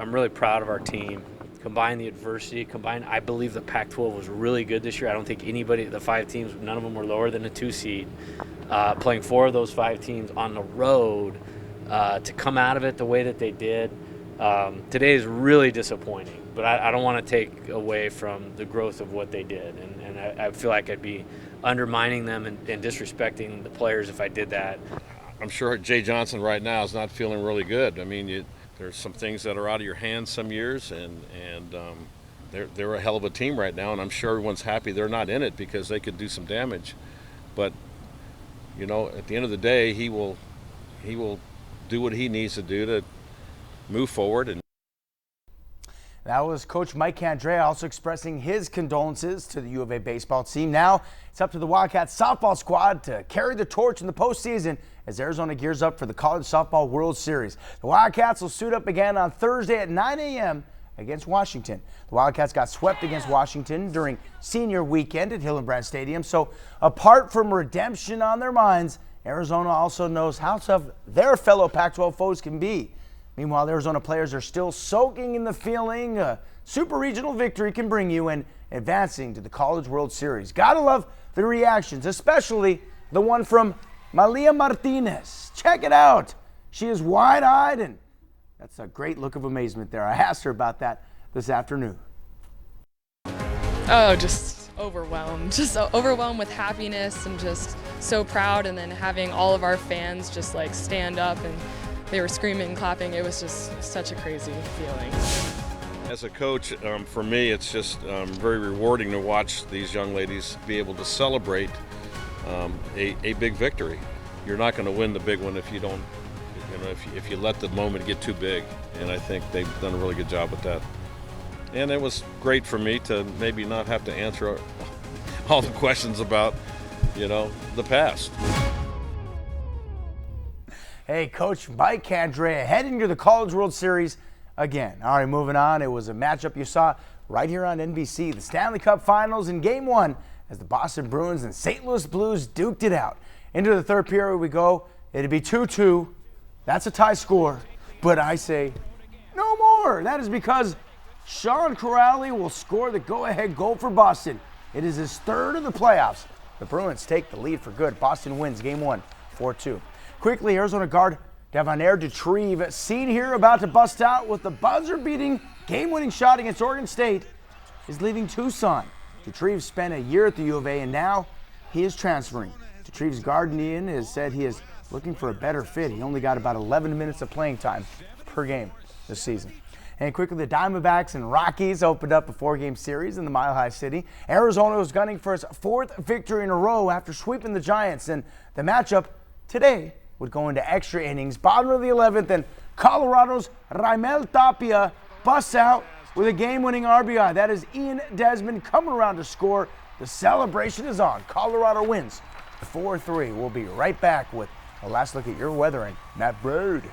I'm really proud of our team. Combine the adversity, I believe the Pac-12 was really good this year. I don't think anybody, the 5 teams, none of them were lower than a 2 seed. Playing 4 of those 5 teams on the road, to come out of it the way that they did, today is really disappointing. But I don't want to take away from the growth of what they did. And I feel like I'd be undermining them and disrespecting the players if I did that. I'm sure Jay Johnson right now is not feeling really good. I mean, there's some things that are out of your hands some years, and they're a hell of a team right now, and I'm sure everyone's happy they're not in it because they could do some damage. But you know, at the end of the day, he will do what he needs to do to move forward. And that was Coach Mike Candrea also expressing his condolences to the U of A baseball team. Now it's up to the Wildcats softball squad to carry the torch in the postseason as Arizona gears up for the College Softball World Series. The Wildcats will suit up again on Thursday at 9 a.m. against Washington. The Wildcats got swept against Washington during senior weekend at Hillenbrand Stadium. So apart from redemption on their minds, Arizona also knows how tough their fellow Pac-12 foes can be. Meanwhile, the Arizona players are still soaking in the feeling a super regional victory can bring you and advancing to the College World Series. Gotta love the reactions, especially the one from Malia Martinez. Check it out. She is wide-eyed, and that's a great look of amazement there. I asked her about that this afternoon. Oh, just overwhelmed. Just overwhelmed with happiness and just so proud, and then having all of our fans just like stand up and they were screaming and clapping. It was just such a crazy feeling. as a coach, for me, it's just very rewarding to watch these young ladies be able to celebrate a big victory. You're not going to win the big one if you don't, if you let the moment get too big. And I think they've done a really good job with that. And it was great for me to maybe not have to answer all the questions about, the past. Hey, Coach Mike Candrea heading to the College World Series again. All right, moving on. It was a matchup you saw right here on NBC. The Stanley Cup Finals in Game 1 as the Boston Bruins and St. Louis Blues duked it out. Into the third period we go. It'd be 2-2. That's a tie score. But I say no more. That is because Sean Corrali will score the go-ahead goal for Boston. It is his third of the playoffs. The Bruins take the lead for good. Boston wins Game 1, 4-2. Quickly, Arizona guard Devonair Dutrieve, seen here about to bust out with the buzzer-beating game-winning shot against Oregon State, is leaving Tucson. Dutrieve spent a year at the U of A, and now he is transferring. Dutrieve's guardian has said he is looking for a better fit. He only got about 11 minutes of playing time per game this season. And quickly, the Diamondbacks and Rockies opened up a 4-game series in the Mile High City. Arizona was gunning for its 4th victory in a row after sweeping the Giants, and the matchup today would go into extra innings. Bottom of the 11th, and Colorado's Raimel Tapia busts out with a game-winning RBI. That is Ian Desmond coming around to score. The celebration is on. Colorado wins 4-3. We'll be right back with a last look at your weather and Matt Bird.